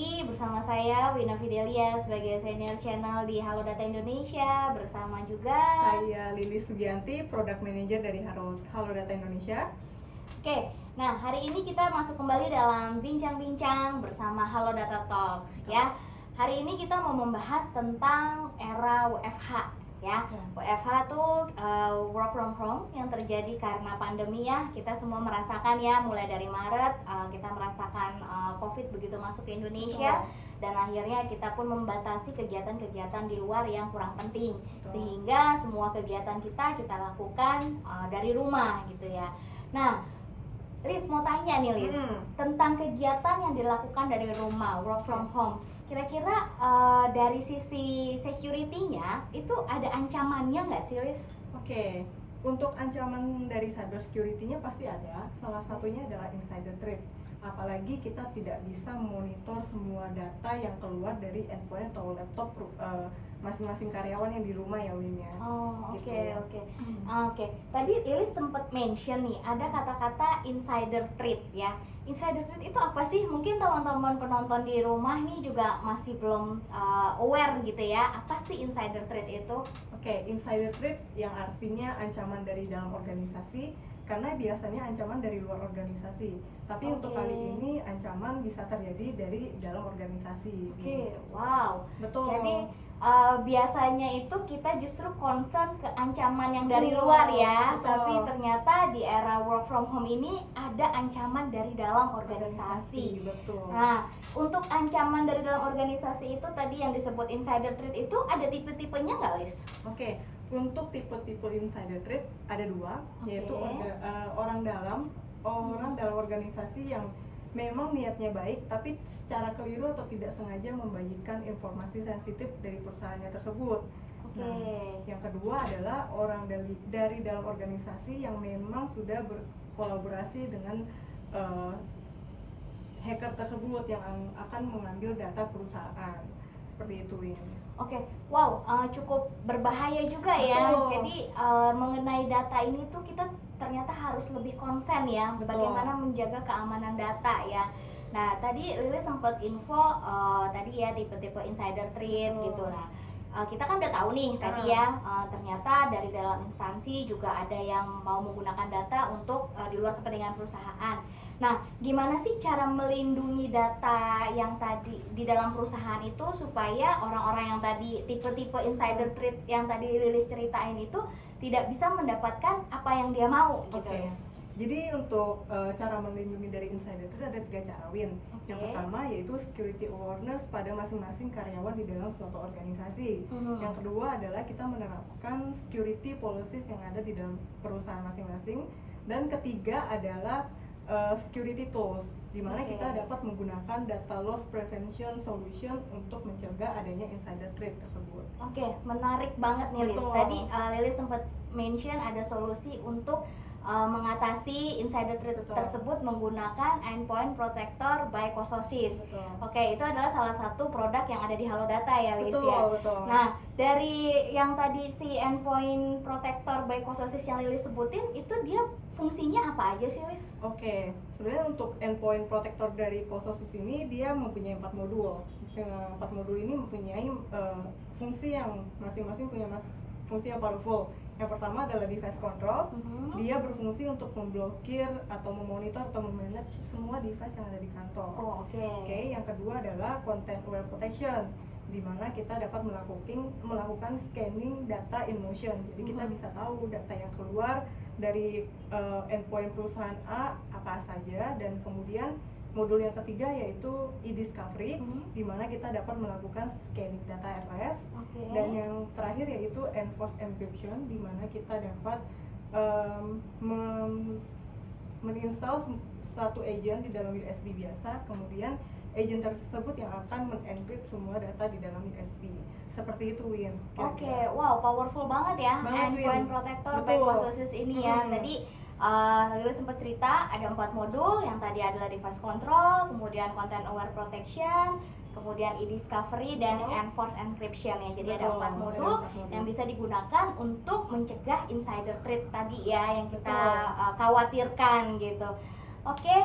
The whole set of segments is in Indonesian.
lagi bersama saya Wina Fidelia sebagai senior channel di Halo Data Indonesia, bersama juga saya Lili Sugianti, Product Manager dari Halo Data Indonesia. Oke, nah hari ini kita masuk kembali dalam bincang-bincang bersama Halo Data Talks ya. Hari ini kita mau membahas tentang era WFH ya. WFH tuh work from home yang terjadi karena pandemi ya. Kita semua merasakan ya, mulai dari Maret kita merasakan COVID begitu masuk ke Indonesia. Dan akhirnya kita pun membatasi kegiatan-kegiatan di luar yang kurang penting. Sehingga semua kegiatan kita lakukan dari rumah gitu ya. Nah, Liz mau tanya nih Liz, tentang kegiatan yang dilakukan dari rumah, work from home. Kira-kira dari sisi security-nya itu ada ancamannya nggak sih Liz? Oke, untuk ancaman dari cyber security-nya pasti ada. Salah satunya adalah insider threat. Apalagi kita tidak bisa monitor semua data yang keluar dari endpoint atau laptop masing-masing karyawan yang di rumah ya Win ya. Oh oke. Tadi Iris sempat mention nih ada kata-kata insider threat ya. Insider threat itu apa sih? Mungkin teman-teman penonton di rumah nih juga masih belum aware gitu ya. Apa sih insider threat itu? Oke, insider threat yang artinya ancaman dari dalam organisasi, karena biasanya ancaman dari luar organisasi. Tapi untuk kali ini ancaman bisa terjadi dari dalam organisasi. Oke, wow. Betul. Jadi biasanya itu kita justru concern ke ancaman yang dari luar ya. Betul. Tapi ternyata di era work from home ini ada ancaman dari dalam organisasi. Betul. Nah, untuk ancaman dari dalam organisasi itu tadi yang disebut insider threat itu ada tipe-tipenya nggak, Liz? Oke. Untuk tipe-tipe insider threat ada dua, yaitu orang dalam organisasi yang memang niatnya baik tapi secara keliru atau tidak sengaja membagikan informasi sensitif dari perusahaannya tersebut. Nah, yang kedua adalah orang dari dalam organisasi yang memang sudah berkolaborasi dengan hacker tersebut yang akan mengambil data perusahaan. Seperti itu, Win. Oke, wow, cukup berbahaya juga ya. Betul. Jadi mengenai data ini tuh kita ternyata harus lebih konsen ya. Betul. Bagaimana menjaga keamanan data ya. Nah, tadi Lili sempat info tadi ya tipe-tipe insider threat gitu. Nah, kita kan udah tahu nih tadi ya, ternyata dari dalam instansi juga ada yang mau menggunakan data untuk di luar kepentingan perusahaan. Nah, gimana sih cara melindungi data yang tadi di dalam perusahaan itu supaya orang-orang yang tadi tipe-tipe insider threat yang tadi Lilis ceritain itu tidak bisa mendapatkan apa yang dia mau gitu ya? Jadi untuk cara melindungi dari insider threat ada 3 cara, Win. Yang pertama yaitu security awareness pada masing-masing karyawan di dalam suatu organisasi. Yang kedua adalah kita menerapkan security policies yang ada di dalam perusahaan masing-masing. Dan ketiga adalah security tools, di mana kita dapat menggunakan data loss prevention solution untuk mencegah adanya insider threat tersebut. Oke, menarik banget nih Liz. Tadi Lili sempat mention ada solusi untuk mengatasi insider threat tersebut menggunakan endpoint protector by Cososis. Oke, itu adalah salah satu produk yang ada di Halo Data ya, Liz ya. Betul. Nah, dari yang tadi si endpoint protector by Cososis yang Lili sebutin, itu dia fungsinya apa aja sih, Liz? Oke, sebenarnya untuk endpoint protector dari Cososis ini dia mempunyai 4 modul. 4 modul ini mempunyai fungsi yang masing-masing punya fungsi yang powerful. Yang pertama adalah device control. Dia berfungsi untuk memblokir atau memonitor atau memanage semua device yang ada di kantor. Yang kedua adalah content aware protection, di mana kita dapat melakukan scanning data in motion. Jadi kita bisa tahu data yang keluar dari endpoint perusahaan A apa saja. Dan kemudian modul yang ketiga yaitu e-discovery, di mana kita dapat melakukan scanning data RS. Dan yang terakhir yaitu enforced encryption, di mana kita dapat menginstal satu agent di dalam USB biasa, kemudian agent tersebut yang akan men-encrypt semua data di dalam USB. Seperti itu, Win. Wow, powerful banget ya endpoint protector by Cososis ini ya. Tadi Lili sempat cerita ada 4 modul, yang tadi adalah device control, kemudian content aware protection, kemudian e-discovery dan enforced encryption ya. Jadi ada 4 modul yang bisa digunakan untuk mencegah insider threat tadi ya yang kita khawatirkan gitu. Oke,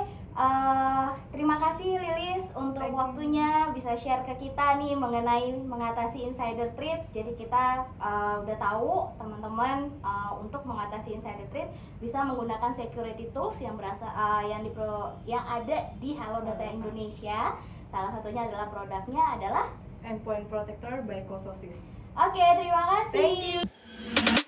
terima kasih Lilis untuk Thank you. waktunya bisa share ke kita nih mengenai mengatasi insider trade. Jadi kita udah tahu teman-teman untuk mengatasi insider trade bisa menggunakan security tools yang yang ada di Halo Data Indonesia. Salah satunya adalah produknya adalah Endpoint Protector by Cososis. Oke, terima kasih. Thank you.